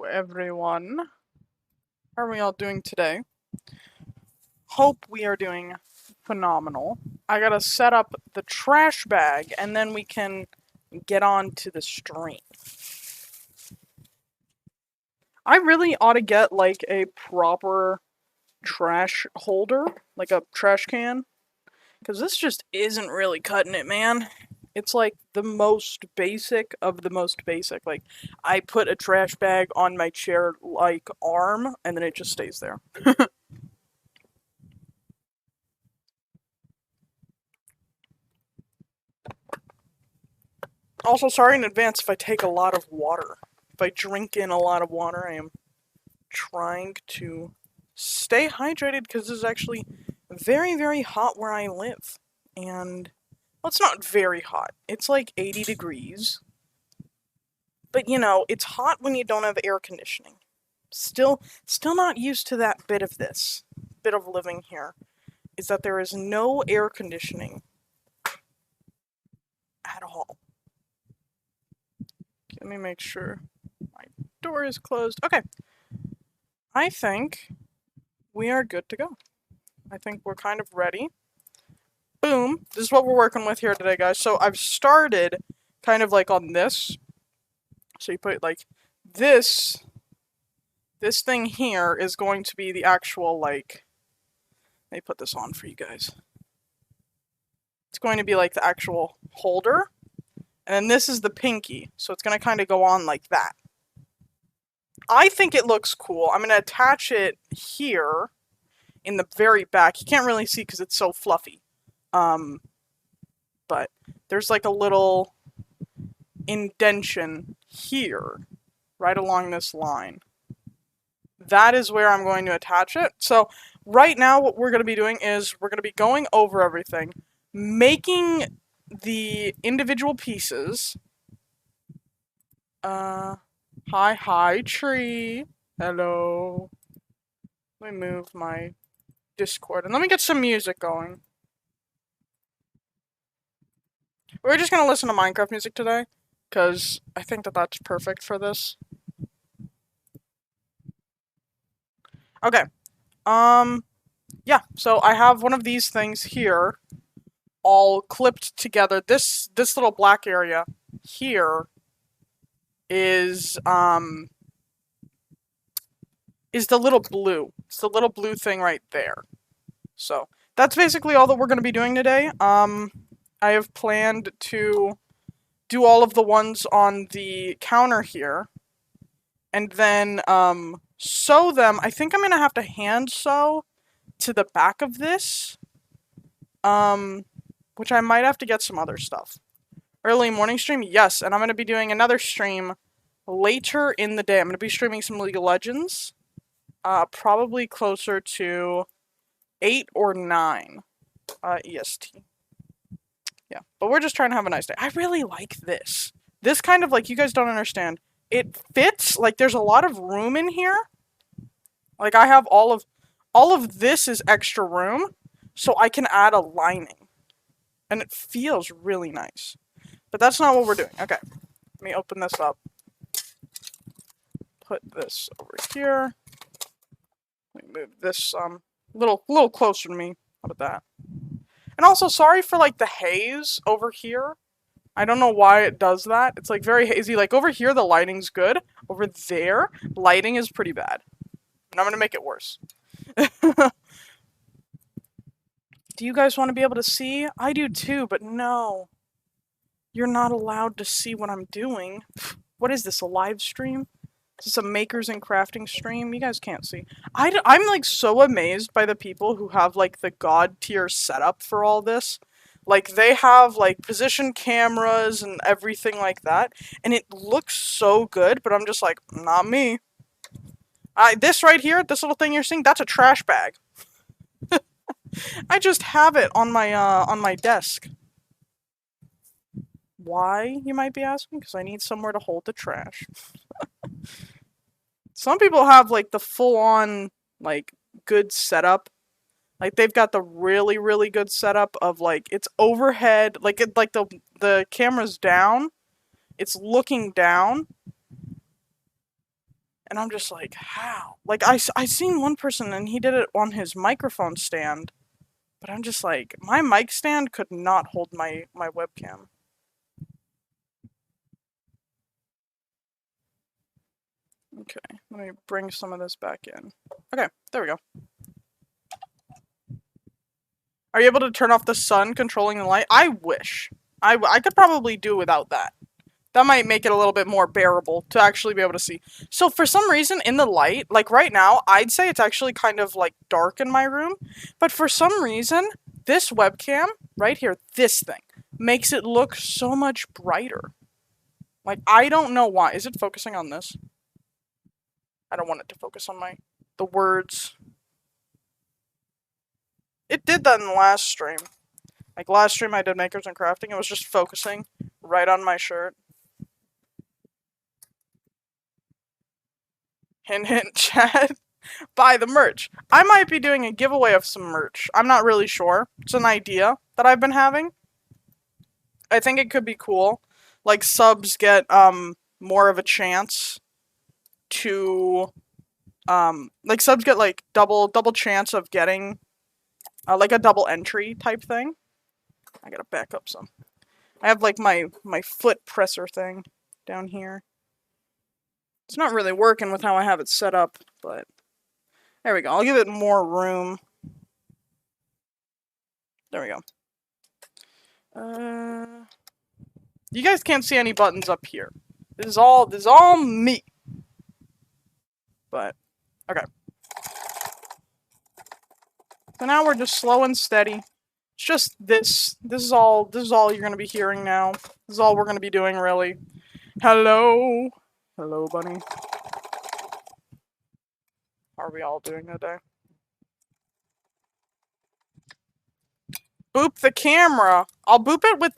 Hello, everyone. How are we all doing today? Hope we are doing phenomenal. I gotta set up the trash bag and then we can get on to the stream. I really ought to get like a proper trash holder, like a trash can, because this just isn't really cutting it, man. It's like the most basic of the most basic. Like, I put a trash bag on my chair like arm and then it just stays there. Also, sorry in advance if I take a lot of water. If I drink in a lot of water, I am trying to stay hydrated because this is actually very, very hot where I live. And, well, it's not very hot. It's like 80 degrees. But, you know, it's hot when you don't have air conditioning. Still not used to that bit of living here, is that there is no air conditioning at all. Let me make sure my door is closed. Okay. I think we are good to go. I think we're kind of ready. Boom. This is what we're working with here today, guys. So I've started kind of like on this. So you put like this thing here is going to be the actual like, let me put this on for you guys. It's going to be like the actual holder. And then this is the pinky. So it's going to kind of go on like that. I think it looks cool. I'm going to attach it here in the very back. You can't really see because it's so fluffy. But there's like a little indentation here, right along this line. That is where I'm going to attach it. So right now what we're going to be doing is we're going to be going over everything, making the individual pieces. Hi, tree. Hello. Let me move my Discord and let me get some music going. We're just gonna listen to Minecraft music today, because I think that that's perfect for this. Okay. Yeah, so I have one of these things here, all clipped together. This little black area here is the little blue. It's the little blue thing right there. So that's basically all that we're going to be doing today. I have planned to do all of the ones on the counter here, and then sew them. I think I'm going to have to hand sew to the back of this, which I might have to get some other stuff. Early morning stream? Yes, and I'm going to be doing another stream later in the day. I'm going to be streaming some League of Legends, probably closer to 8 or 9 EST. Yeah, but we're just trying to have a nice day. I really like this. This kind of, like, you guys don't understand. It fits, like, there's a lot of room in here. Like, I have all of this is extra room, so I can add a lining. And it feels really nice. But that's not what we're doing. Okay, let me open this up. Put this over here. Let me move this little closer to me. How about that? And also, sorry for like the haze over here. I don't know why it does that. It's like very hazy. Like over here, the lighting's good. Over there, lighting is pretty bad. And I'm gonna make it worse. Do you guys want to be able to see? I do too, but no. You're not allowed to see what I'm doing. What is this, a live stream? Is this a makers and crafting stream? You guys can't see. I'm like so amazed by the people who have like the god tier setup for all this. Like they have like position cameras and everything like that. And it looks so good, but I'm just like, not me. This right here, this little thing you're seeing, that's a trash bag. I just have it on my desk. Why, you might be asking? Because I need somewhere to hold the trash. Some people have, like, the full-on, like, good setup. Like, they've got the really, really good setup of, like, it's overhead. Like, the camera's down. It's looking down. And I'm just like, how? Like, I seen one person and he did it on his microphone stand. But I'm just like, my mic stand could not hold my webcam. Okay, let me bring some of this back in. Okay, there we go. Are you able to turn off the sun controlling the light? I wish. I could probably do without that. That might make it a little bit more bearable to actually be able to see. So for some reason in the light, like right now, I'd say it's actually kind of like dark in my room. But for some reason, this webcam right here, this thing, makes it look so much brighter. Like, I don't know why. Is it focusing on this? I don't want it to focus on the words. It did that in the last stream. Like last stream I did makers and crafting, it was just focusing right on my shirt. Hint hint chat. Buy the merch. I might be doing a giveaway of some merch. I'm not really sure. It's an idea that I've been having. I think it could be cool. Like subs get more of a chance to like subs get like double chance of getting like a double entry type thing. I gotta back up some. I have like my foot presser thing down here. It's not really working with how I have it set up, but there we go. I'll give it more room. There we go. You guys can't see any buttons up here. This is all me. But okay. So now we're just slow and steady. It's just this. This is all you're gonna be hearing now. This is all we're gonna be doing, really. Hello. Hello, bunny. How are we all doing today? Boop the camera. I'll boop it with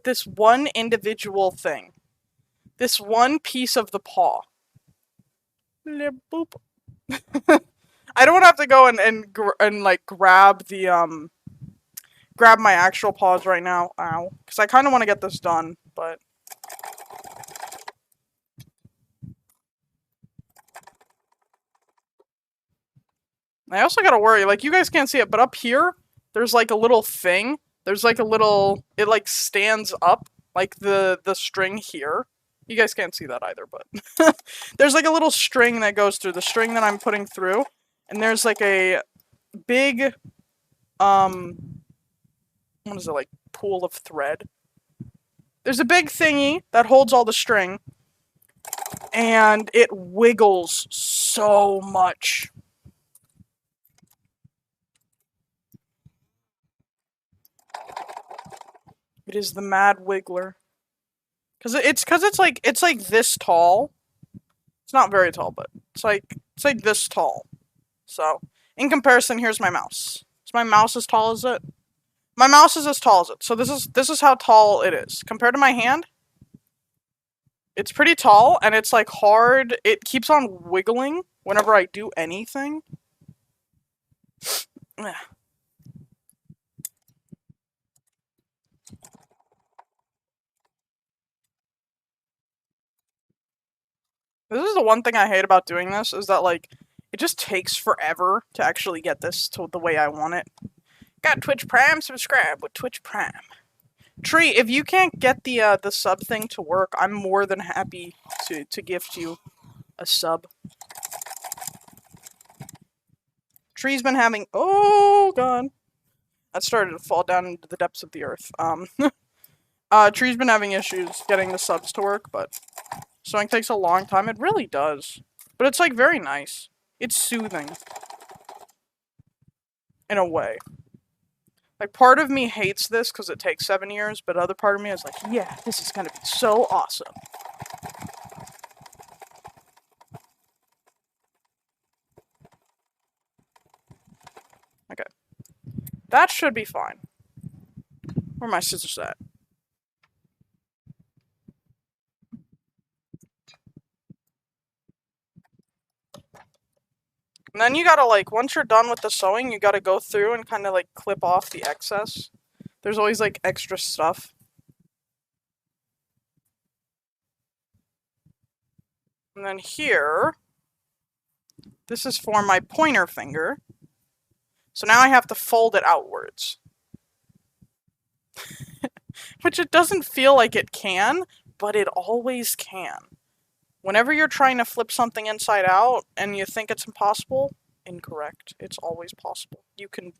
this one individual thing. This one piece of the paw. Boop. I don't have to go and like grab the grab my actual paws right now. Ow. Because I kind of want to get this done, but I also gotta worry, like, you guys can't see it, but up here, there's, like, a little thing. There's, like, a little, it, like, stands up, like, the string here. You guys can't see that either, but there's, like, a little string that goes through, the string that I'm putting through, and there's, like, a big, what is it, like, pool of thread? There's a big thingy that holds all the string, and it wiggles so much. It is the Mad Wiggler. Cause it's like this tall. It's not very tall, but it's like this tall. So in comparison, here's my mouse. Is my mouse as tall as it? My mouse is as tall as it. So this is how tall it is compared to my hand. It's pretty tall, and it's like hard. It keeps on wiggling whenever I do anything. This is the one thing I hate about doing this, is that, like, it just takes forever to actually get this to the way I want it. Got Twitch Prime? Subscribe with Twitch Prime. Tree, if you can't get the sub thing to work, I'm more than happy to gift you a sub. Tree's been having... Oh, God. That started to fall down into the depths of the earth. Tree's been having issues getting the subs to work, but... Sewing takes a long time. It really does. But it's, like, very nice. It's soothing. In a way. Like, part of me hates this because it takes 7 years, but other part of me is like, yeah, this is gonna be so awesome. Okay. That should be fine. Where are my scissors at? And then you gotta, like, once you're done with the sewing, you gotta go through and kind of, like, clip off the excess. There's always, like, extra stuff. And then here, This is for my pointer finger. So now I have to fold it outwards. Which it doesn't feel like it can, but it always can. Whenever you're trying to flip something inside out and you think it's impossible, incorrect. It's always possible. You can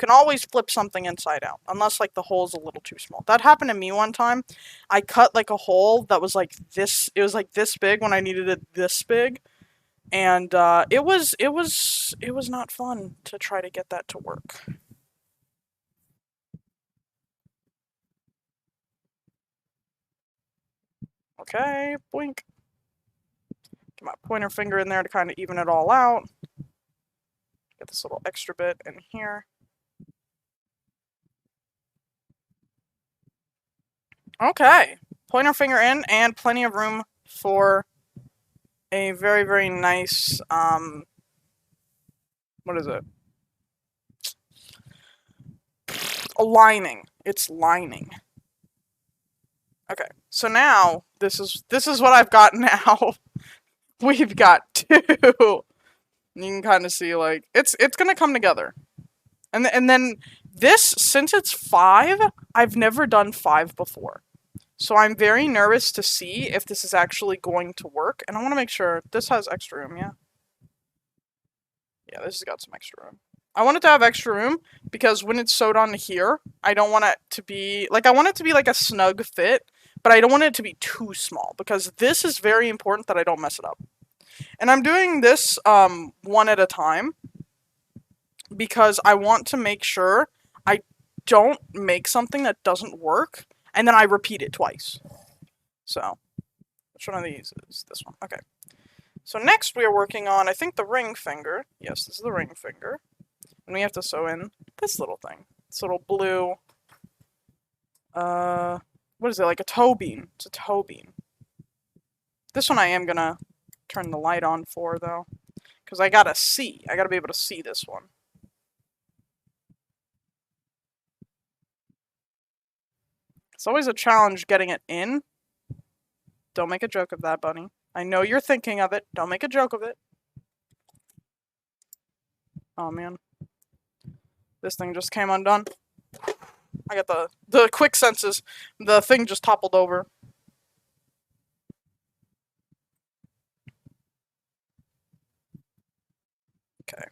always flip something inside out, unless like the hole's a little too small. That happened to me one time. I cut like a hole that was like this. It was like this big when I needed it this big, and it was not fun to try to get that to work. Okay, boink. Get my pointer finger in there to kind of even it all out. Get this little extra bit in here. Okay, pointer finger in and plenty of room for a very, very nice, what is it? A lining. It's lining. Okay, so now this is what I've got now. We've got 2. You can kind of see like it's gonna come together, and then this, since it's 5, I've never done 5 before, so I'm very nervous to see if this is actually going to work, and I want to make sure this has extra room. Yeah, this has got some extra room. I want it to have extra room because when it's sewed onto here, I don't want it to be like, I want it to be like a snug fit, but I don't want it to be too small because this is very important that I don't mess it up. And I'm doing this one at a time because I want to make sure I don't make something that doesn't work and then I repeat it twice. So, which one of these is this one? Okay. So next we are working on, I think, the ring finger. Yes, this is the ring finger. And we have to sew in this little thing. This little blue, what is it, like a toe bean? It's a toe bean. This one I am gonna turn the light on for, though, because I gotta see. I gotta be able to see this one. It's always a challenge getting it in. Don't make a joke of that, bunny. I know you're thinking of it. Don't make a joke of it. Oh, man. This thing just came undone. I got the quick senses. The thing just toppled over. Okay.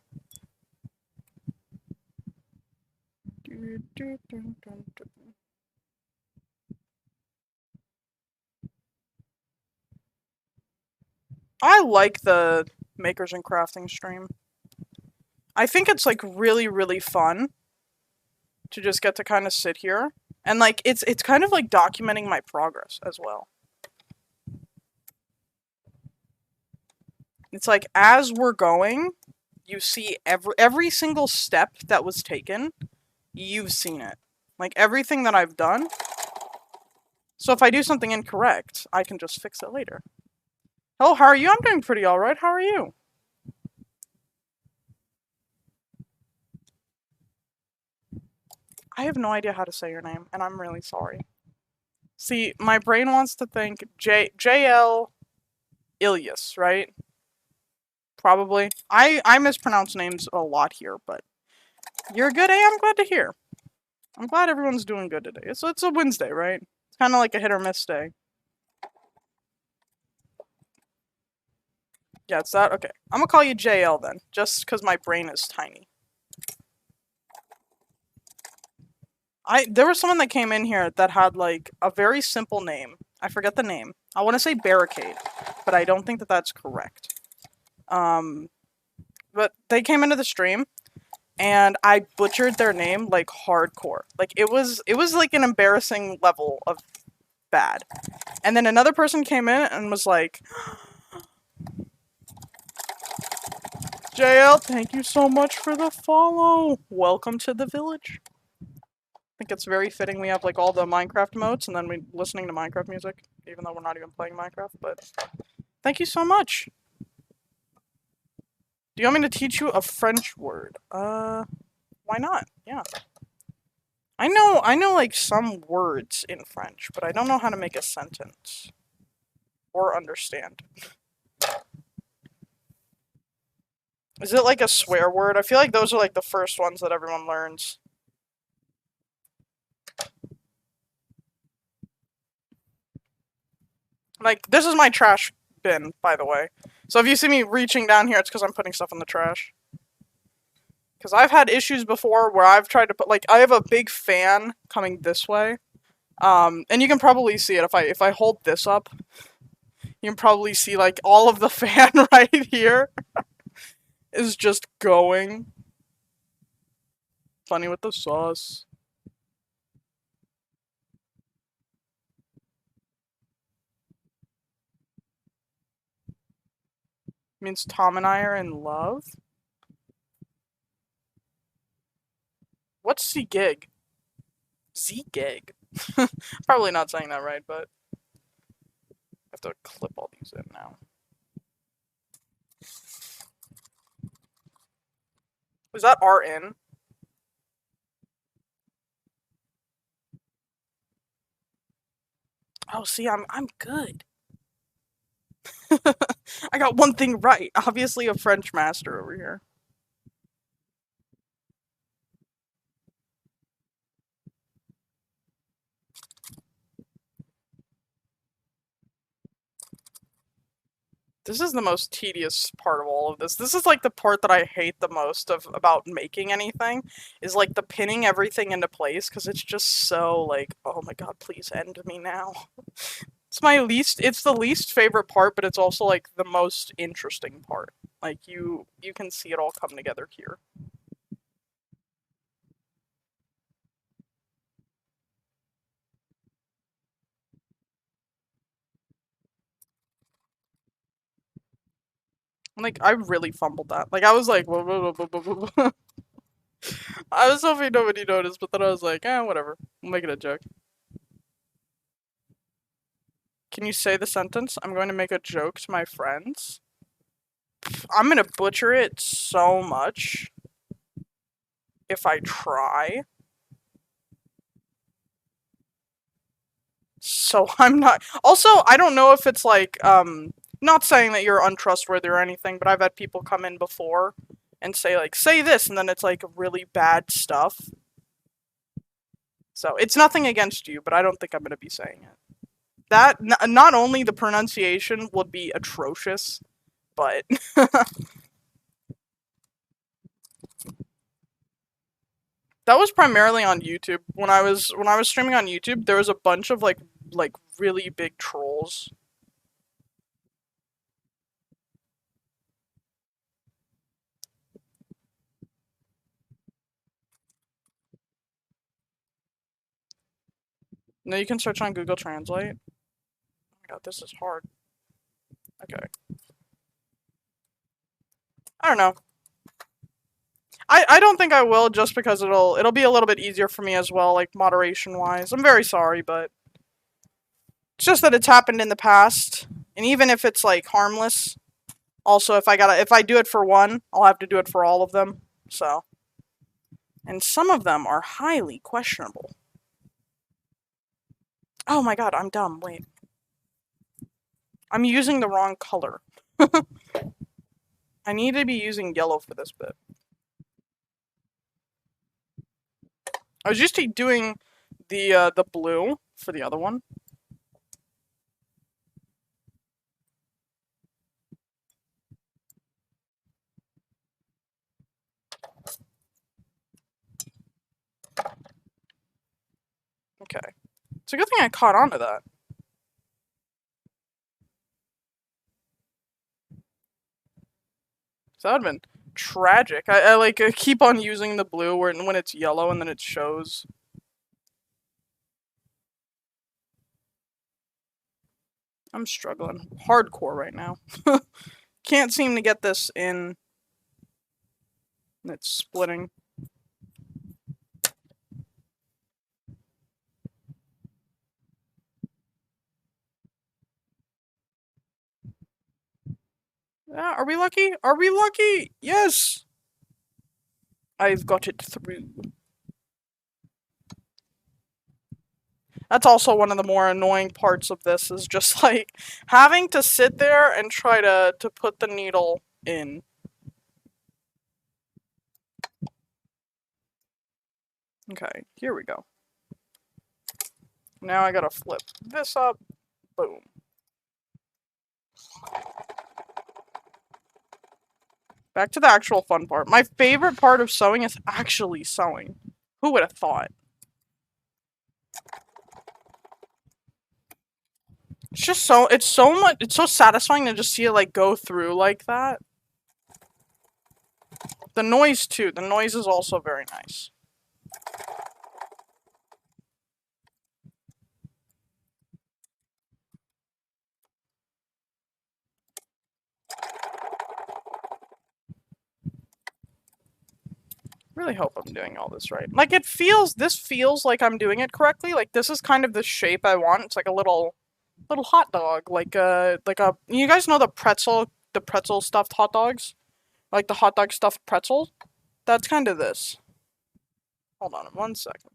I like the Makers and Crafting stream. I think it's like really, really fun to just get to kind of sit here. And like it's kind of like documenting my progress as well. It's like as we're going, you see every single step that was taken, you've seen it. Like everything that I've done. So if I do something incorrect, I can just fix it later. Hello, how are you? I'm doing pretty alright. How are you? I have no idea how to say your name, and I'm really sorry. See, my brain wants to think J.L. Ilias, right? Probably. I mispronounce names a lot here, but you're good, I'm glad to hear. I'm glad everyone's doing good today. It's a Wednesday, right? It's kind of like a hit or miss day. Yeah, it's that? Okay. I'm gonna call you JL then, just because my brain is tiny. There was someone that came in here that had, like, a very simple name. I forget the name. I want to say Barricade, but I don't think that that's correct. But they came into the stream, and I butchered their name, like, hardcore. Like, it was like, an embarrassing level of bad. And then another person came in and was like, JL, thank you so much for the follow. Welcome to the village. I think it's very fitting we have like all the Minecraft modes and then we listening to Minecraft music, even though we're not even playing Minecraft, but thank you so much. Do you want me to teach you a French word? Why not? Yeah. I know like some words in French, but I don't know how to make a sentence. Or understand. Is it like a swear word? I feel like those are like the first ones that everyone learns. Like, this is my trash bin, by the way. So if you see me reaching down here, it's because I'm putting stuff in the trash. Because I've had issues before where I've tried to put, like, I have a big fan coming this way. And you can probably see it if I hold this up. You can probably see, like, all of the fan right here is just going. Funny with the sauce. Means Tom and I are in love? What's Z-gig? Z-gig? Probably not saying that right, but I have to clip all these in now. Is that R in? Oh, see, I'm good. I got one thing right. Obviously a French master over here. This is the most tedious part of all of this. This is like the part that I hate the most about making anything, is like the pinning everything into place, because it's just so like, oh my god, please end me now. It's the least favorite part, but it's also like the most interesting part. Like you can see it all come together here. Like, I really fumbled that. Like, I was like, whoa, whoa, whoa, whoa, whoa, whoa. I was hoping nobody noticed, but then I was like, whatever. We'll make it a joke. Can you say the sentence? I'm going to make a joke to my friends. I'm gonna butcher it so much if I try. So I'm not. Also, I don't know if it's like, not saying that you're untrustworthy or anything, but I've had people come in before and say, like, say this, and then it's like really bad stuff. So it's nothing against you, but I don't think I'm gonna be saying it. That, not only the pronunciation would be atrocious, but that was primarily on YouTube. When I was streaming on YouTube, there was a bunch of like really big trolls. No, you can search on Google Translate. Oh my god, this is hard. Okay. I don't know. I don't think I will, just because it'll be a little bit easier for me as well, like moderation wise. I'm very sorry, but it's just that it's happened in the past, and even if it's like harmless, also if I do it for one, I'll have to do it for all of them. So, and some of them are highly questionable. Oh my god, I'm dumb. Wait. I'm using the wrong color. I need to be using yellow for this bit. I was just doing the blue for the other one. Okay. It's a good thing I caught on to that. So that would have been tragic. I keep on using the blue when it's yellow and then it shows. I'm struggling hardcore right now. Can't seem to get this in. It's splitting. Are we lucky? Are we lucky? Yes! I've got it through. That's also one of the more annoying parts of this, is just like having to sit there and try to put the needle in. Okay, here we go. Now I gotta flip this up. Boom. Back to the actual fun part. My favorite part of sewing is actually sewing. Who would have thought? It's just so, it's so satisfying to just see it like go through like that. The noise too. The noise is also very nice. Really hope I'm doing all this right. Like this feels like I'm doing it correctly. Like this is kind of the shape I want. It's like a little hot dog. Like a, you guys know the pretzel stuffed hot dogs? Like the hot dog stuffed pretzel? That's kind of this. Hold on 1 second.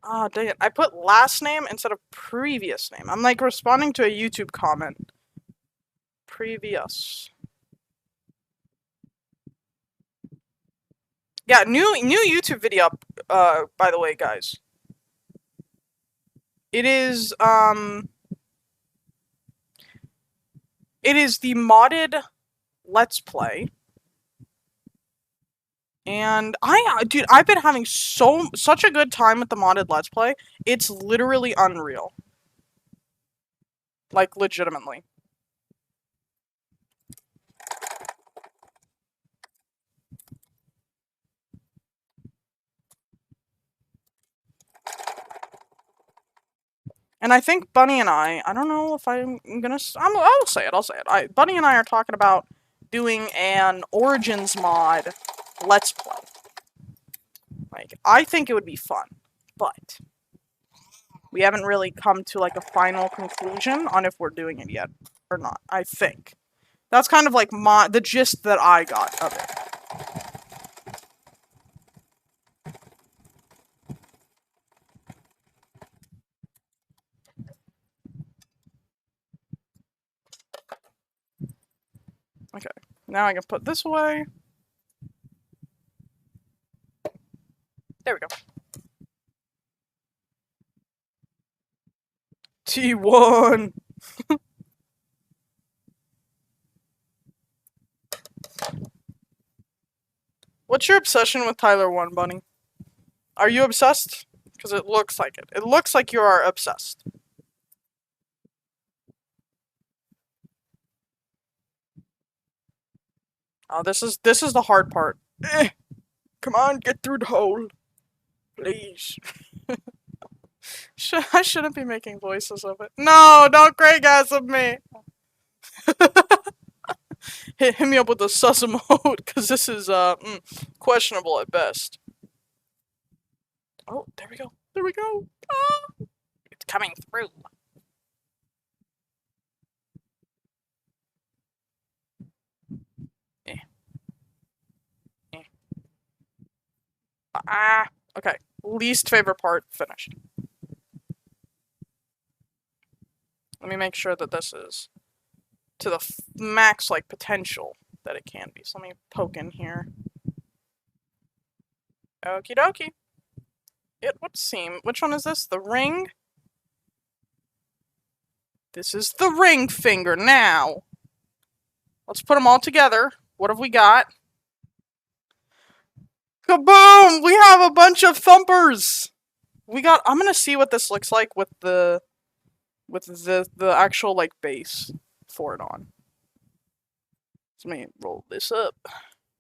Ah, dang it. I put last name instead of previous name. I'm like responding to a YouTube comment. Previous. Yeah, new YouTube video up, by the way, guys. It is the modded Let's Play. And dude, I've been having such a good time with the modded Let's Play. It's literally unreal. Like, legitimately. And I think Bunny and I don't know if I'll say it. Bunny and I are talking about doing an Origins mod Let's Play. Like, I think it would be fun, but we haven't really come to, like, a final conclusion on if we're doing it yet or not, I think. That's kind of like the gist that I got of it. Okay, now I can put this away. There we go. T1! What's your obsession with Tyler 1, Bunny? Are you obsessed? Because it looks like it. It looks like you are obsessed. Oh, this is the hard part. Come on, get through the hole. Please. I shouldn't be making voices of it. No, don't Craigasm me. Hit me up with the sus mode, because this is, questionable at best. Oh, there we go. There we go. Ah, it's coming through. Okay. Least favorite part finished. Let me make sure that this is to the max, like, potential that it can be. So let me poke in here. Okie dokie. It would seem. Which one is this? The ring? This is the ring finger now. Let's put them all together. What have we got? Kaboom! We have a bunch of thumpers! I'm gonna see what this looks like with the actual, like, base for it on. So let me roll this up.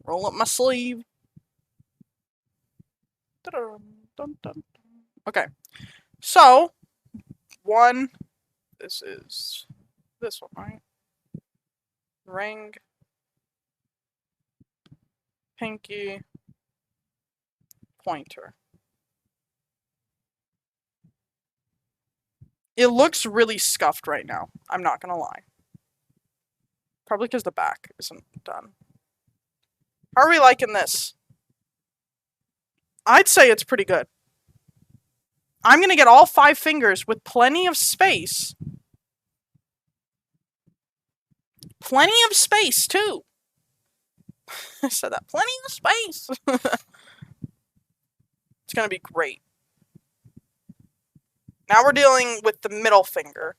Roll up my sleeve. Okay. So, this is this one, right? Ring. Pinky. Pointer. It looks really scuffed right now. I'm not gonna lie. Probably because the back isn't done. How are we liking this? I'd say it's pretty good. I'm gonna get all 5 fingers with plenty of space. Plenty of space, too. I said that. Plenty of space. It's gonna be great. Now we're dealing with the middle finger.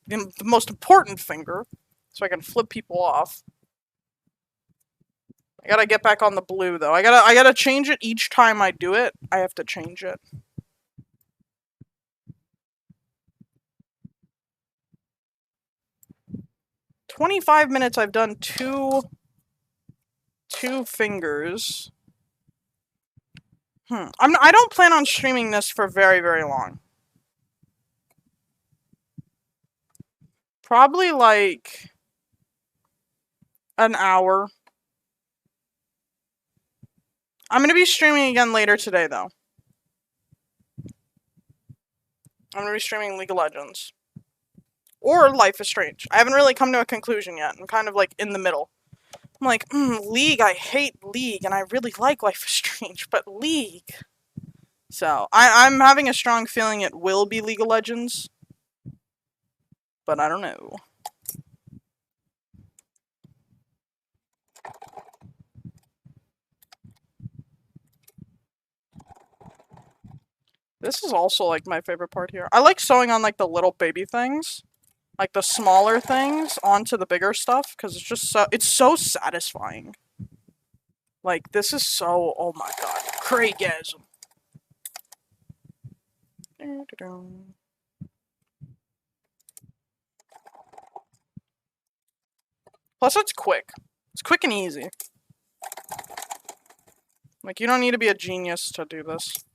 The most important finger. So I can flip people off. I gotta get back on the blue, though. I gotta change it each time I do it. I have to change it. "25 minutes, I've done two fingers. I don't plan on streaming this for very, very long. Probably like an hour. I'm gonna be streaming again later today, though. I'm gonna be streaming League of Legends. Or Life is Strange. I haven't really come to a conclusion yet. I'm kind of like in the middle. I'm like, League, I hate League, and I really like Life is Strange, but League. So, I'm having a strong feeling it will be League of Legends. But I don't know. This is also, like, my favorite part here. I like sewing on, like, the little baby things. Like, the smaller things onto the bigger stuff, because it's just so... It's so satisfying. Like, this is so... Oh my god. Craigasm. Plus, it's quick. It's quick and easy. Like, you don't need to be a genius to do this.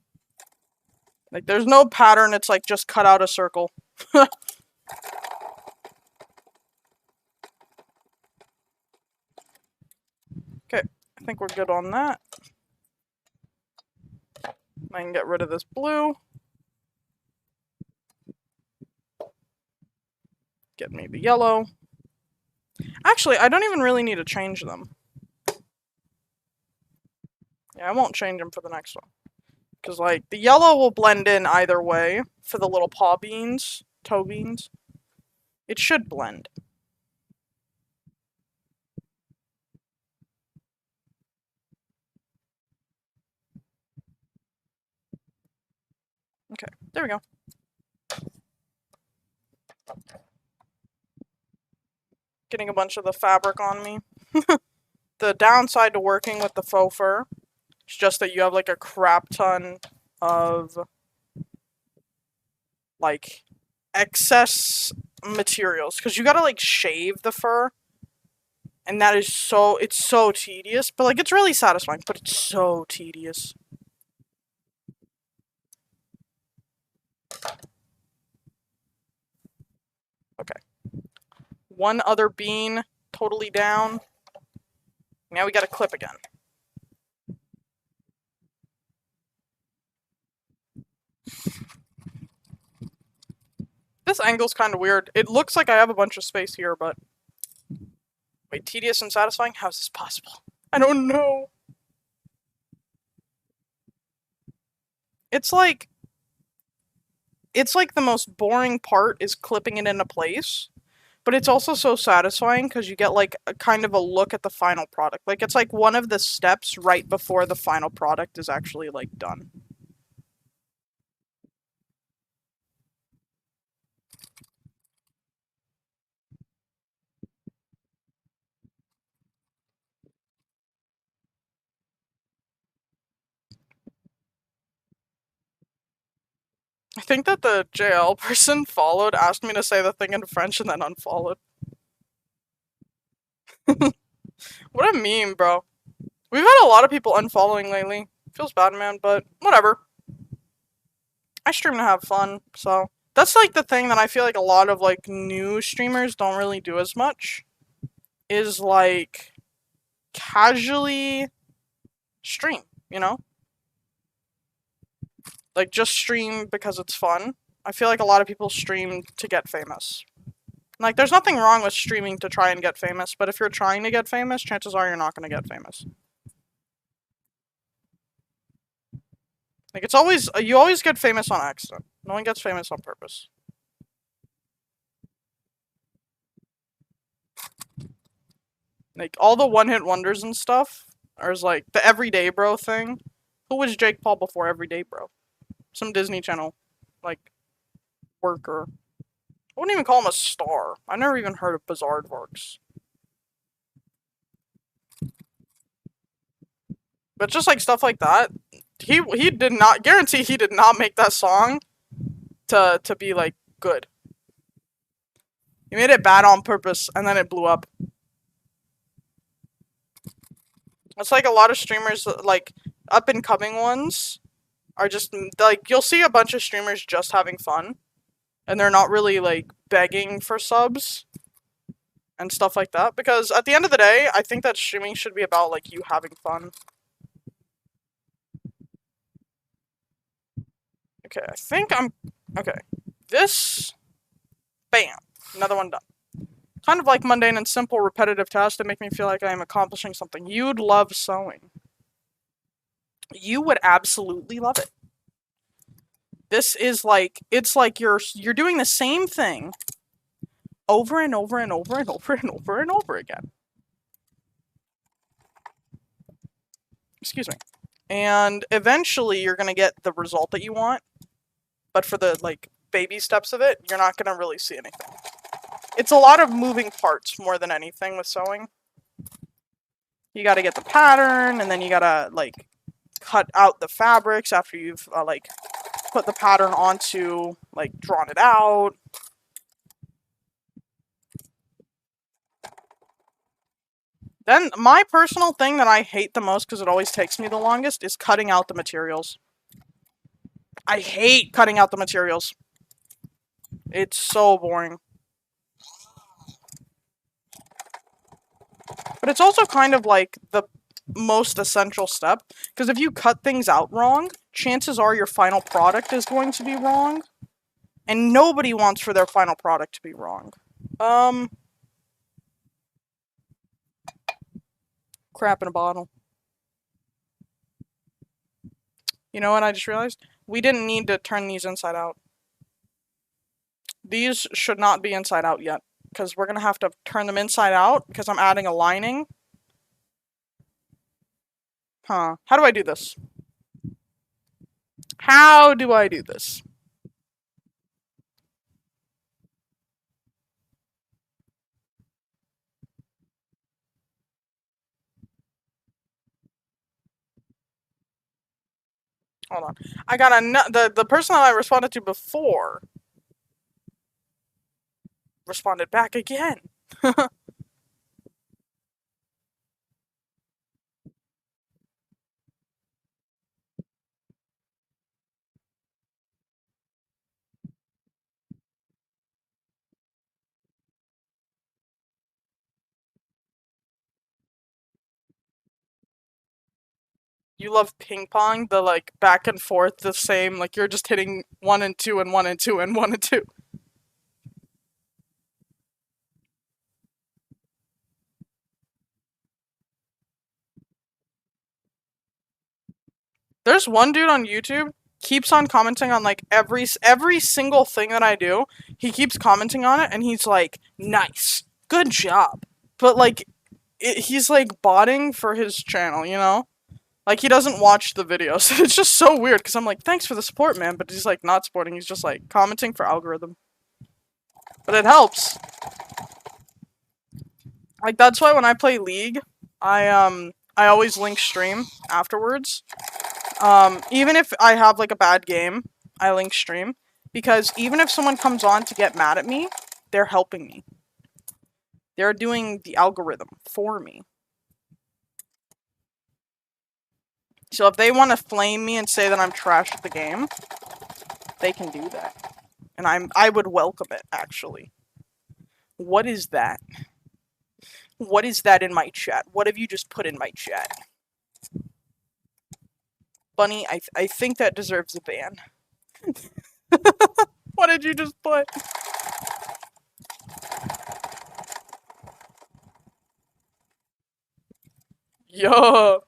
Like, there's no pattern, it's like, just cut out a circle. Okay, I think we're good on that. I can get rid of this blue. Get me the yellow. Actually, I don't even really need to change them. Yeah, I won't change them for the next one. Because, like, the yellow will blend in either way for the little paw beans, toe beans. It should blend. Okay, there we go. Getting a bunch of the fabric on me. The downside to working with the faux fur is just that you have, like, a crap ton of, like, excess materials. Because you gotta, like, shave the fur. And that is so... It's so tedious. But, like, it's really satisfying. But it's so tedious. Okay. One other bean. Totally down. Now we gotta clip again. This angle's kind of weird. It looks like I have a bunch of space here, but... Wait, tedious and satisfying? How is this possible? I don't know. It's like the most boring part is clipping it into place. But it's also so satisfying because you get, like, a kind of a look at the final product. Like, it's like one of the steps right before the final product is actually, like, done. I think that the JL person followed, asked me to say the thing in French, and then unfollowed. What a meme, bro. We've had a lot of people unfollowing lately. Feels bad, man, but whatever. I stream to have fun, so... That's, like, the thing that I feel like a lot of, like, new streamers don't really do as much. Is, like, casually stream, you know? Like, just stream because it's fun. I feel like a lot of people stream to get famous. Like, there's nothing wrong with streaming to try and get famous, but if you're trying to get famous, chances are you're not going to get famous. Like, it's always, you always get famous on accident. No one gets famous on purpose. Like, all the one-hit wonders and stuff are like the everyday bro thing. Who was Jake Paul before everyday bro? Some Disney Channel, like, worker. I wouldn't even call him a star. I never even heard of Bizarreworks. But just like stuff like that, he did not guarantee he did not make that song to be like good. He made it bad on purpose and then it blew up. It's like a lot of streamers, like up and coming ones, are just like, you'll see a bunch of streamers just having fun and they're not really like begging for subs and stuff like that, because at the end of the day, I think that streaming should be about like you having fun. Okay, I think I'm... Okay. This... Bam. Another one done. Kind of like mundane and simple repetitive tasks that make me feel like I am accomplishing something. You'd love sewing. You would absolutely love it. This is like... It's like you're doing the same thing over and over and over and over and over and over again. Excuse me. And eventually you're gonna get the result that you want. But for the, like, baby steps of it, you're not gonna really see anything. It's a lot of moving parts more than anything with sewing. You gotta get the pattern, and then you gotta, like, cut out the fabrics after you've, like, put the pattern onto, like, drawn it out. Then, my personal thing that I hate the most, because it always takes me the longest, is cutting out the materials. I hate cutting out the materials. It's so boring. But it's also kind of like the most essential step, because if you cut things out wrong, chances are your final product is going to be wrong. And nobody wants for their final product to be wrong. Crap in a bottle. You know what I just realized? We didn't need to turn these inside out. These should not be inside out yet, because we're going to have to turn them inside out, because I'm adding a lining. Huh. How do I do this? How do I do this? Hold on. I got the person that I responded to before responded back again. You love ping pong, the like back and forth, the same, like you're just hitting 1 and 2 and 1 and 2 and 1 and 2. There's one dude on YouTube, keeps on commenting on like every single thing that I do. He keeps commenting on it and he's like, nice, good job. But like, he's like botting for his channel, you know? Like, he doesn't watch the videos. It's just so weird, because I'm like, thanks for the support, man. But he's, like, not supporting. He's just, like, commenting for algorithm. But it helps. Like, that's why when I play League, I always link stream afterwards. Even if I have, like, a bad game, I link stream. Because even if someone comes on to get mad at me, they're helping me. They're doing the algorithm for me. So if they want to flame me and say that I'm trash at the game, they can do that. And I would welcome it, actually. What is that? What is that in my chat? What have you just put in my chat? Bunny, I think that deserves a ban. What did you just put? Yeah.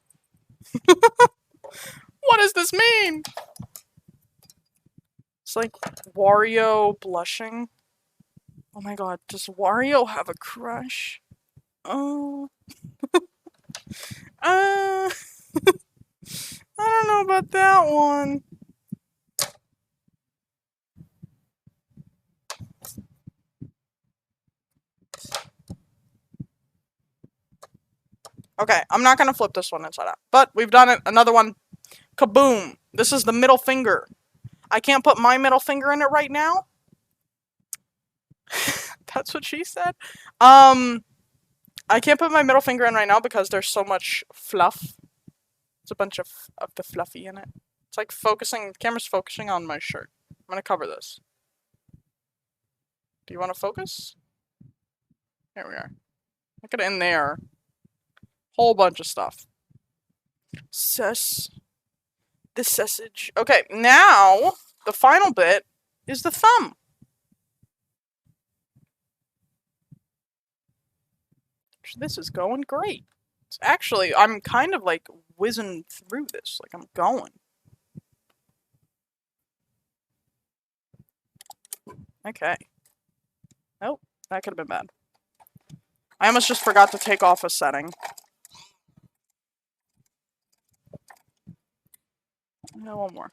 What does this mean? It's like Wario blushing. Oh my god, does Wario have a crush? Oh. I don't know about that one. Okay, I'm not gonna flip this one inside out. But we've done it. Another one. Kaboom. This is the middle finger. I can't put my middle finger in it right now. That's what she said. I can't put my middle finger in right now because there's so much fluff. It's a bunch of the fluffy in it. It's like focusing, the camera's focusing on my shirt. I'm gonna cover this. Do you want to focus? Here we are. Look at it in there. Whole bunch of stuff. The sausage. Okay, now the final bit is the thumb. This is going great. It's actually, I'm kind of like whizzing through this. Like I'm going. Okay. Oh, that could have been bad. I almost just forgot to take off a setting. One more.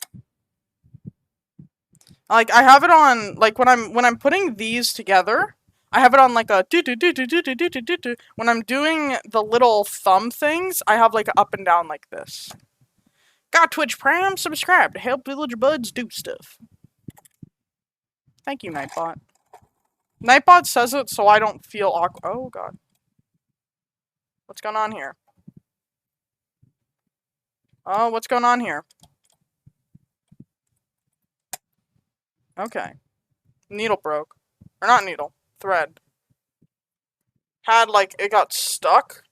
Like I have it on like when I'm putting these together, I have it on like a do do do do do do do do do. When I'm doing the little thumb things, I have like up and down like this. Got Twitch Prime, subscribe to help VillagerBudz do stuff. Thank you, Nightbot. Nightbot says it so I don't feel awkward. Oh god. What's going on here? Oh, what's going on here? Okay. Needle broke. Or not needle. Thread. Had, like, it got stuck.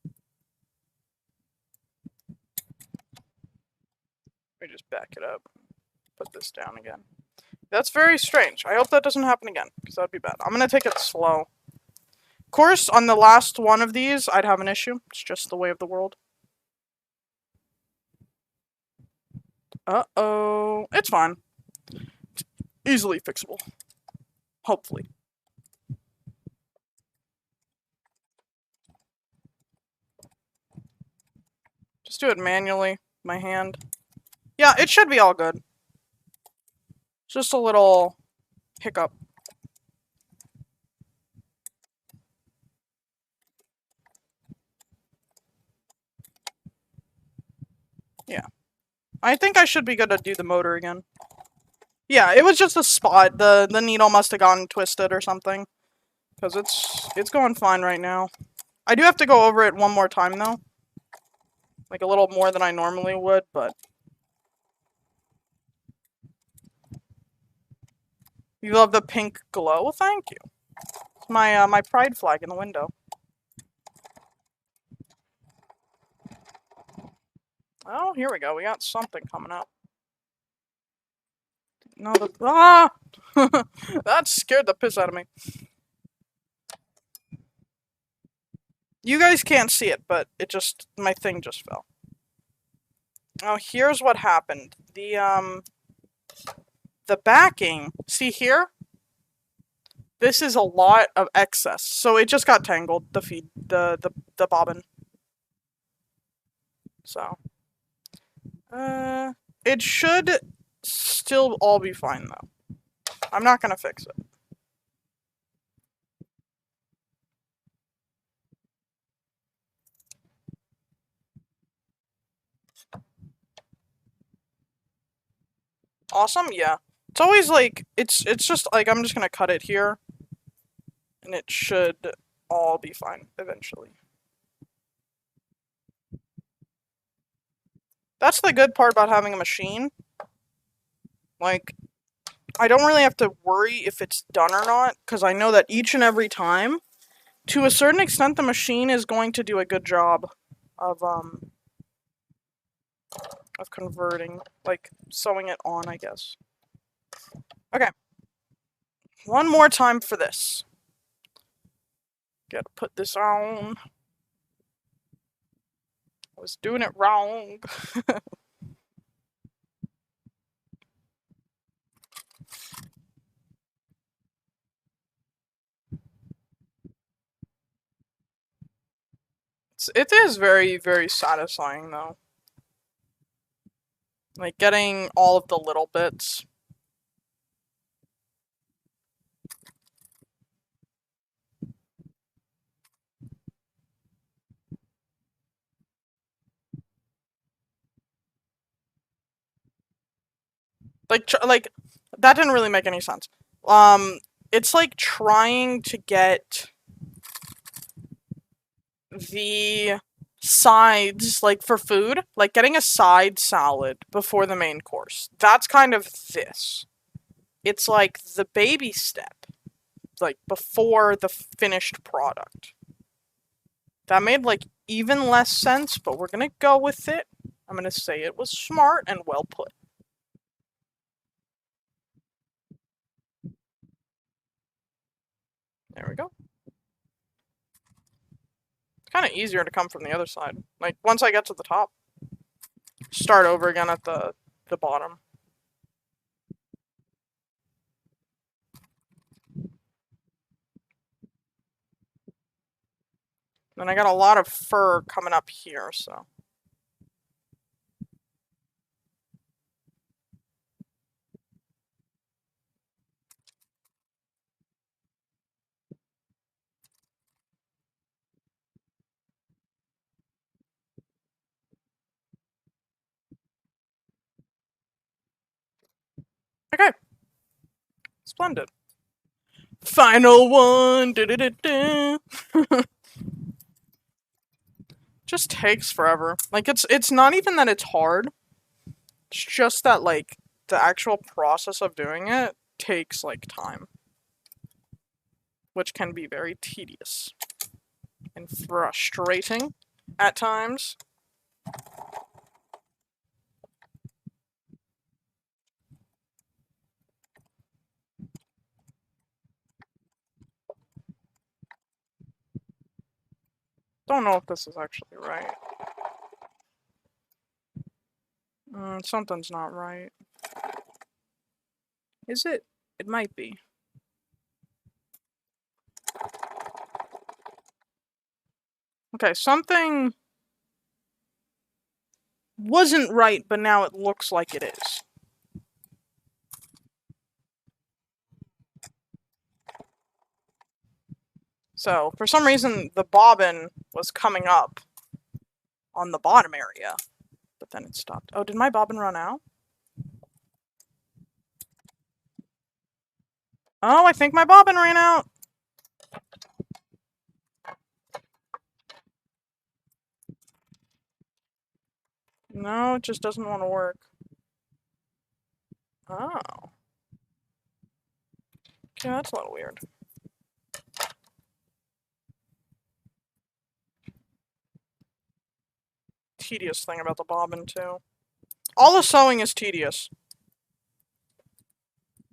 Let me just back it up. Put this down again. That's very strange. I hope that doesn't happen again, because that'd be bad. I'm gonna take it slow. Of course, on the last one of these, I'd have an issue. It's just the way of the world. Uh-oh. It's fine. It's easily fixable. Hopefully. Just do it manually. My hand. Yeah, it should be all good. Just a little hiccup. Yeah. I think I should be good to do the motor again. Yeah, it was just a spot. The needle must have gotten twisted or something. Because it's going fine right now. I do have to go over it one more time though. Like a little more than I normally would, but... You love the pink glow? Well, thank you. It's my pride flag in the window. Oh, here we go. We got something coming up. No, ah! That scared the piss out of me. You guys can't see it, but my thing just fell. Oh, here's what happened. The backing, see here? This is a lot of excess, so it just got tangled, the bobbin. So, it should still all be fine, though. I'm not gonna fix it. Awesome, yeah. It's always like, it's just like, I'm just gonna cut it here. And it should all be fine, eventually. That's the good part about having a machine. Like, I don't really have to worry if it's done or not, because I know that each and every time, to a certain extent, the machine is going to do a good job of converting, like, sewing it on, I guess. Okay. One more time for this. Gotta put this on. was doing it wrong. It is very, very satisfying, though. Like, getting all of the little bits. Like, that didn't really make any sense. It's like trying to get the sides, like, for food, like getting a side salad before the main course. That's kind of this. It's like the baby step, like, before the finished product. That made, like, even less sense, but we're gonna go with it. I'm gonna say it was smart and well put. There we go. It's kind of easier to come from the other side. Like, once I get to the top, start over again at the bottom. And I got a lot of fur coming up here, so. Okay. Splendid. Final one! Da-da-da-da. Just takes forever. Like, it's not even that it's hard. It's just that, like, the actual process of doing it takes, like, time. Which can be very tedious. And frustrating at times. Don't know if this is actually right. Something's not right. Is it? It might be. Okay, something wasn't right, but now it looks like it is. So, for some reason, the bobbin was coming up on the bottom area, but then it stopped. Oh, did my bobbin run out? Oh, I think my bobbin ran out. No, it just doesn't want to work. Oh. Okay, that's a little weird. Tedious thing about the bobbin, too. All the sewing is tedious.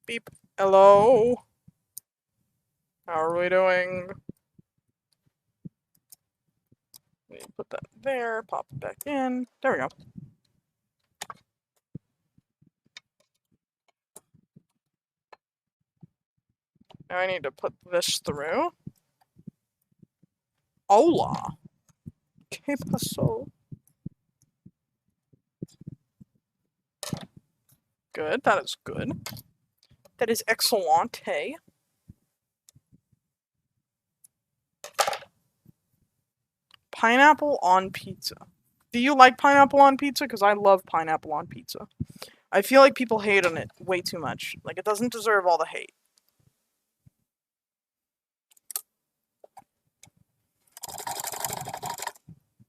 Beep. Hello? How are we doing? Put that there, pop it back in. There we go. Now I need to put this through. Hola. ¿Qué pasó? Good, that is good. That is excellent, hey? Pineapple on pizza. Do you like pineapple on pizza? Because I love pineapple on pizza. I feel like people hate on it way too much. Like, it doesn't deserve all the hate.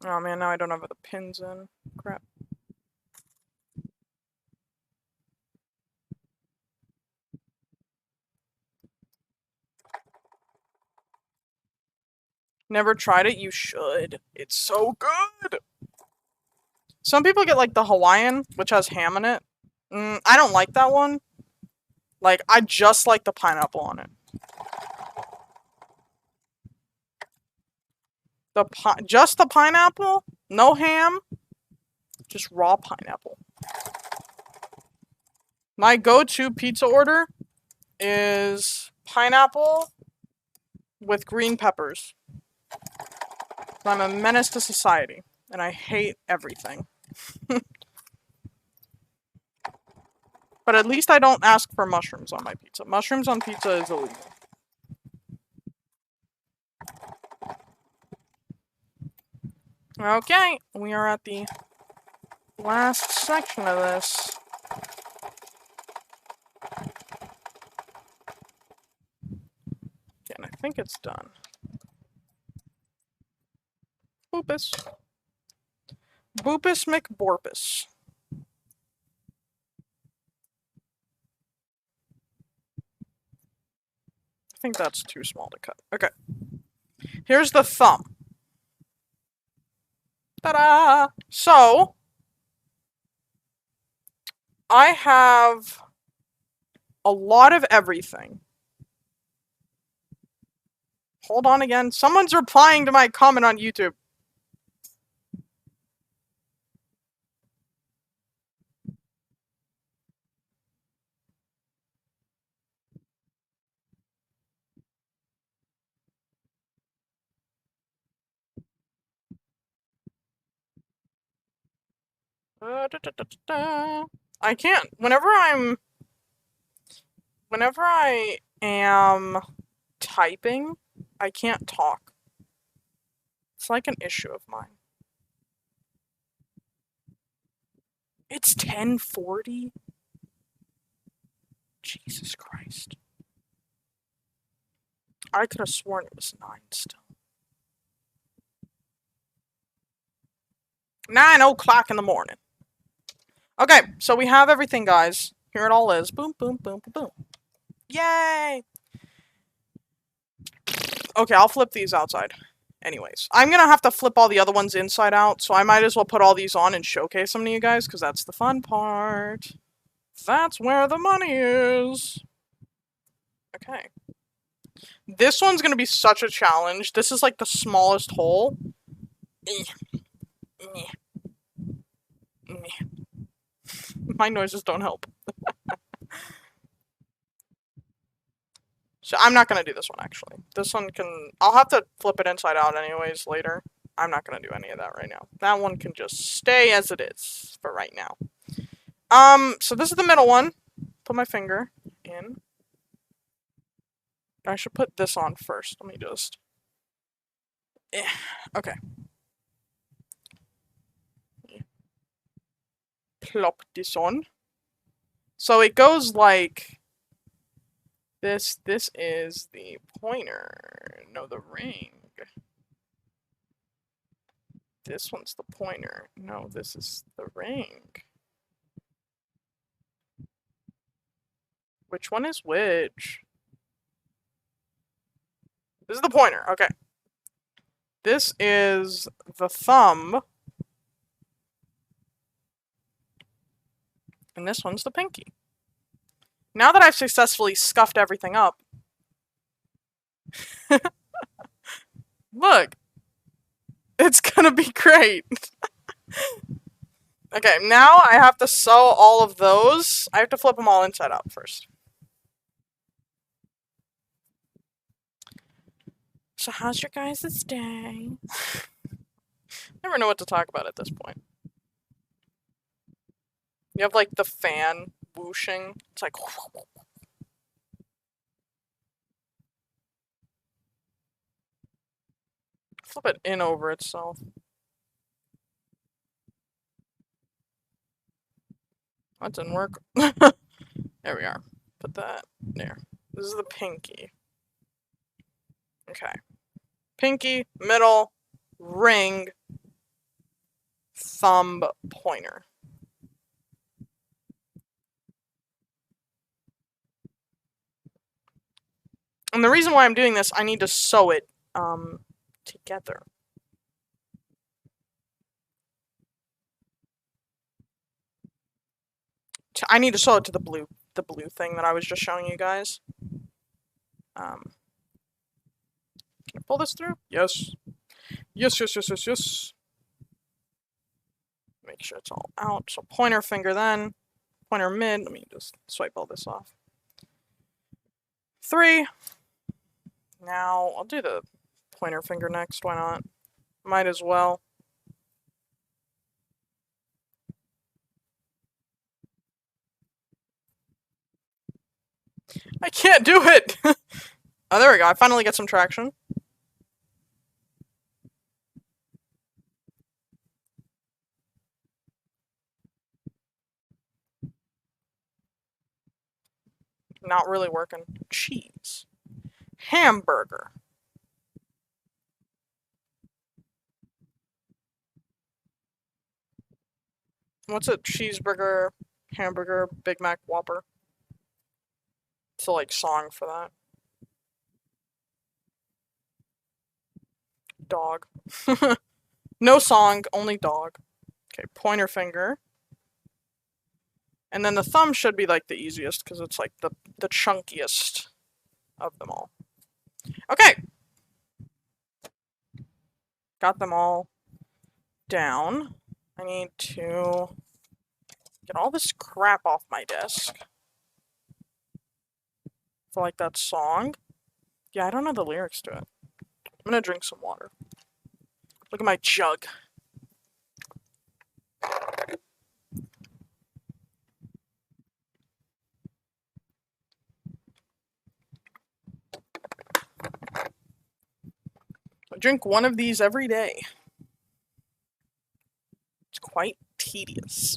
Oh man, now I don't have the pins in. Crap. Never tried it? You should. It's so good! Some people get, like, the Hawaiian, which has ham in it. I don't like that one. Like, I just like the pineapple on it. Just the pineapple? No ham? Just raw pineapple. My go-to pizza order is pineapple with green peppers. I'm a menace to society, and I hate everything. But at least I don't ask for mushrooms on my pizza. Mushrooms on pizza is illegal. Okay, we are at the last section of this. Okay, and I think it's done. Boopus. Boopus McBorpus. I think that's too small to cut. Okay. Here's the thumb. Ta-da! So, I have a lot of everything. Hold on again. Someone's replying to my comment on YouTube. I can't. Whenever I am typing, I can't talk. It's like an issue of mine. It's 10:40? Jesus Christ. I could have sworn it was 9 still. 9 o'clock in the morning. Okay, so we have everything, guys. Here it all is. Boom, boom, boom, boom, boom. Yay! Okay, I'll flip these outside. Anyways, I'm gonna have to flip all the other ones inside out, so I might as well put all these on and showcase them to you guys, because that's the fun part. That's where the money is. Okay. This one's gonna be such a challenge. This is like the smallest hole. My noises don't help. So I'm not gonna do this one, actually. This one can... I'll have to flip it inside out anyways later. I'm not gonna do any of that right now. That one can just stay as it is for right now. So this is the middle one. Put my finger in. I should put this on first. Let me just... Okay. Plop this on. So it goes like... This is the pointer. No, the ring. This one's the pointer. No, this is the ring. Which one is which? This is the pointer. Okay. This is the thumb. And this one's the pinky. Now that I've successfully scuffed everything up, look, it's gonna be great. Okay, now I have to sew all of those. I have to flip them all inside out first. So how's your guys' day? Never know what to talk about at this point. You have like the fan whooshing. It's like... Flip it in over itself. That didn't work. There we are. Put that there. This is the pinky. Okay. Pinky, middle, ring, thumb, pointer. And the reason why I'm doing this, I need to sew it together. I need to sew it to the blue thing that I was just showing you guys. Can I pull this through? Yes. Yes, yes, yes, yes, yes. Make sure it's all out. So pointer finger then. Pointer mid. Let me just swipe all this off. 3. Now, I'll do the pointer finger next. Why not? Might as well. I can't do it! Oh, there we go. I finally get some traction. Not really working. Cheese. Hamburger. What's a cheeseburger, hamburger, Big Mac, Whopper? It's a, like, song for that. Dog. No song, only dog. Okay, pointer finger. And then the thumb should be, like, the easiest, because it's, like, the chunkiest of them all. Okay! Got them all down. I need to get all this crap off my desk. For, like, that song. Yeah, I don't know the lyrics to it. I'm gonna drink some water. Look at my jug. I drink one of these every day. It's quite tedious.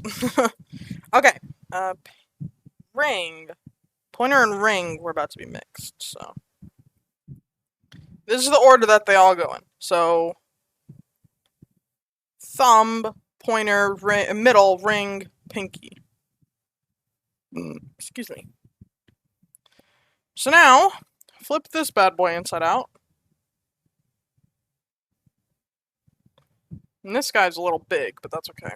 Okay. Ring. Pointer and ring were about to be mixed, so. This is the order that they all go in. So, thumb, pointer, ring, middle, ring, pinky. Excuse me. So now, flip this bad boy inside out. And this guy's a little big, but that's okay.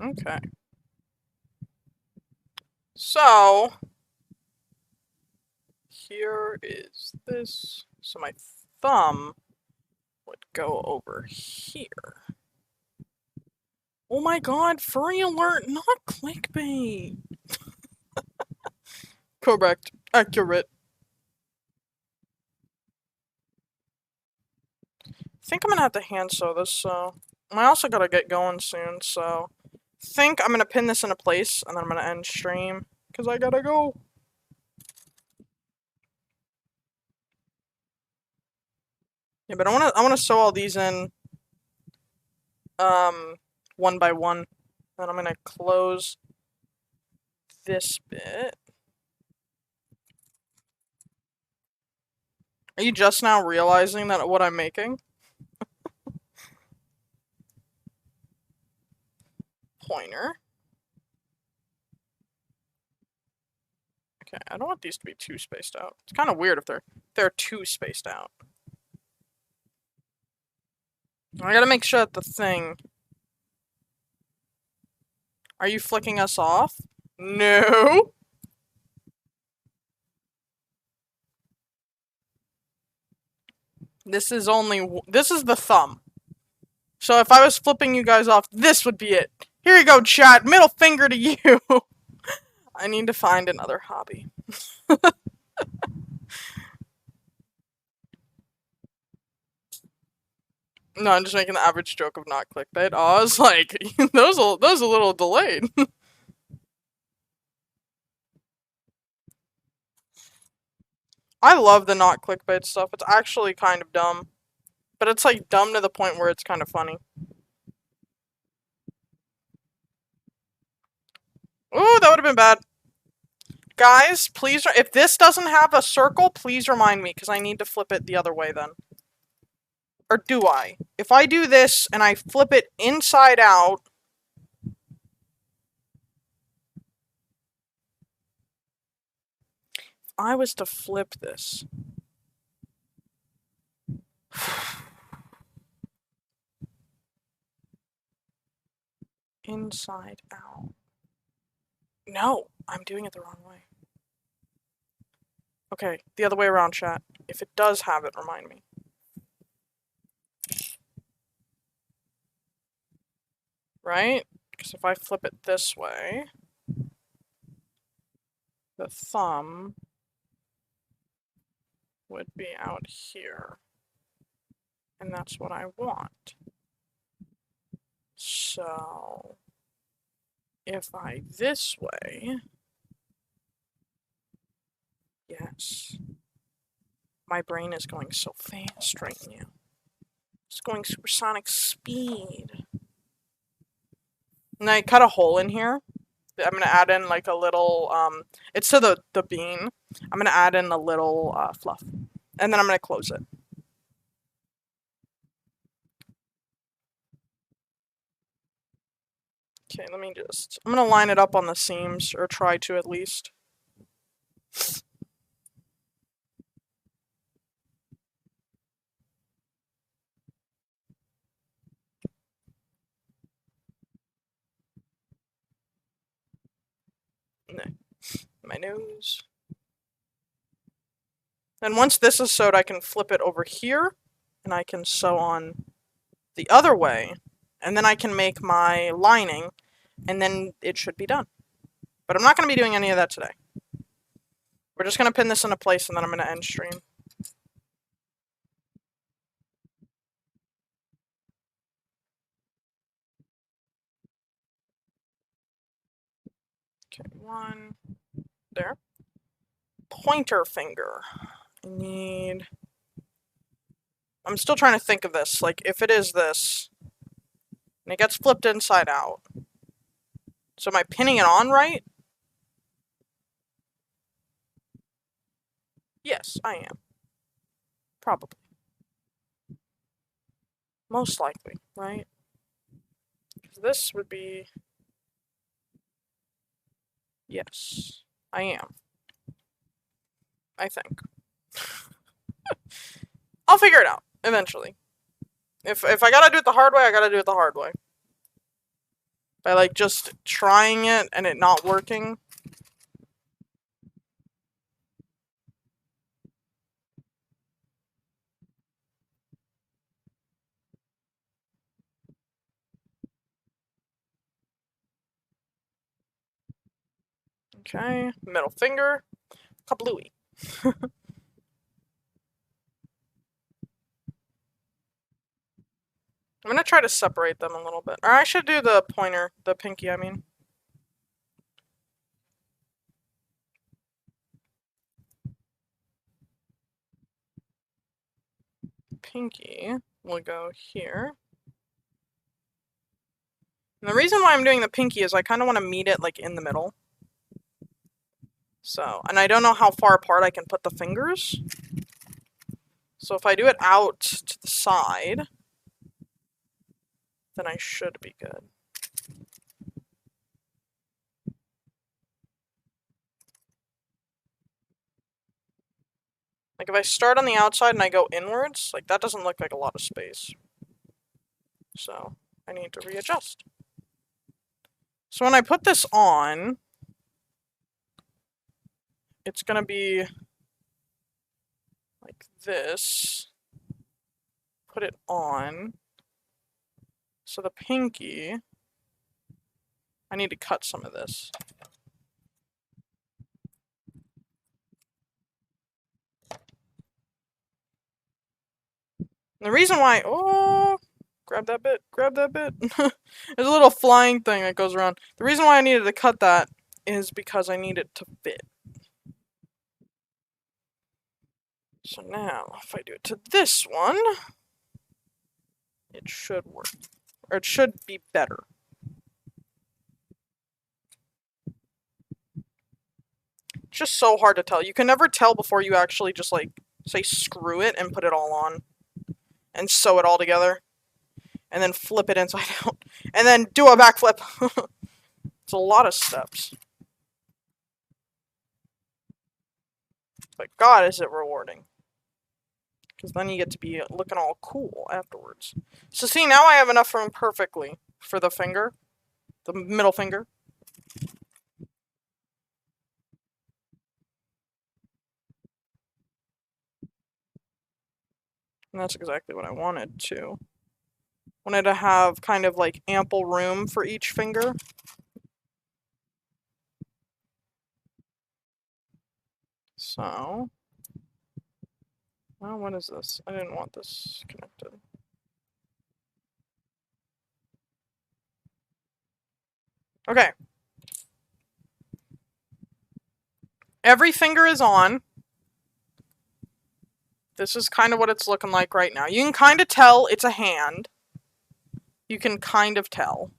Okay. So, here is this. So my thumb would go over here. Oh my god, furry alert, not clickbait. Correct. Accurate. I think I'm gonna have to hand sew this, so. I also gotta get going soon, so. I think I'm gonna pin this into place, and then I'm gonna end stream, because I gotta go. Yeah, but I wanna sew all these in, one by one. Then I'm gonna close this bit. Are you just now realizing that what I'm making? Pointer. Okay, I don't want these to be too spaced out. It's kind of weird if they're too spaced out. I gotta make sure that the thing... Are you flicking us off? No! This is the thumb. So if I was flipping you guys off, this would be it. Here you go, chat. Middle finger to you. I need to find another hobby. No, I'm just making the average joke of not clickbait. Oh, I was like, those a little delayed. I love the not clickbait stuff. It's actually kind of dumb. But it's like dumb to the point where it's kind of funny. Ooh, that would have been bad. Guys, please, if this doesn't have a circle, please remind me, because I need to flip it the other way then. Or do I? If I do this and I flip it inside out... If I was to flip this... Inside out... No, I'm doing it the wrong way. Okay, the other way around, chat. If it does have it, remind me. Right? Because if I flip it this way, the thumb would be out here. And that's what I want. So, if I this way, yes. My brain is going so fast right now. It's going supersonic speed. And I cut a hole in here. I'm gonna add in like a little, it's to the bean. I'm gonna add in a little fluff. And then I'm gonna close it. Okay, let me just, I'm gonna line it up on the seams, or try to at least. My nose. And once this is sewed, I can flip it over here, and I can sew on the other way, and then I can make my lining, and then it should be done. But I'm not going to be doing any of that today. We're just going to pin this into place, and then I'm going to end stream. Okay, one. There. Pointer finger. I need... I'm still trying to think of this. Like, if it is this, and it gets flipped inside out. So am I pinning it on right? Yes, I am. Probably. Most likely, right? This would be... Yes, I am. I think. I'll figure it out, eventually. If I gotta do it the hard way, I gotta do it the hard way. By, like, just trying it and it not working. Okay, middle finger, kablooey. I'm gonna try to separate them a little bit. Or I should do the pointer, the pinky, I mean. Pinky will go here. And the reason why I'm doing the pinky is I kind of want to meet it, like, in the middle. So, and I don't know how far apart I can put the fingers. So if I do it out to the side, then I should be good. Like if I start on the outside and I go inwards, like that doesn't look like a lot of space. So I need to readjust. So when I put this on, it's gonna be like this. Put it on. So the pinky, I need to cut some of this. And the reason why, oh, grab that bit. There's a little flying thing that goes around. The reason why I needed to cut that is because I need it to fit. So now, if I do it to this one, it should work. Or it should be better. It's just so hard to tell. You can never tell before you actually just, like, say screw it and put it all on. And sew it all together. And then flip it inside out. And then do a backflip. It's a lot of steps. But God, is it rewarding. Because then you get to be looking all cool afterwards. So see, now I have enough room perfectly for the finger. The middle finger. And that's exactly what I wanted to. Wanted to have kind of like ample room for each finger. So, well, what is this? I didn't want this connected. Okay. Every finger is on. This is kind of what it's looking like right now. You can kind of tell it's a hand. You can kind of tell.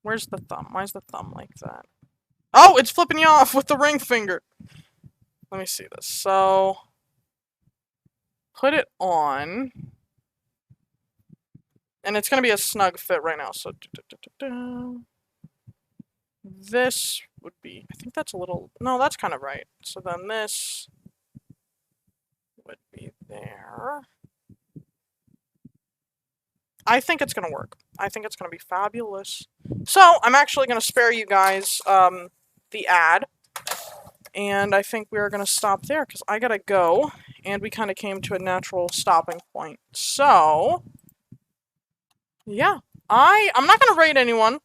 Where's the thumb? Why is the thumb like that? Oh, it's flipping you off with the ring finger. Let me see this. So, put it on. And it's going to be a snug fit right now. So, this would be, I think that's a little, no, that's kind of right. So then this would be there. I think it's going to work. I think it's going to be fabulous. So, I'm actually going to spare you guys the ad. And I think we're going to stop there because I got to go. And we kind of came to a natural stopping point. So, yeah. I'm not going to rate anyone.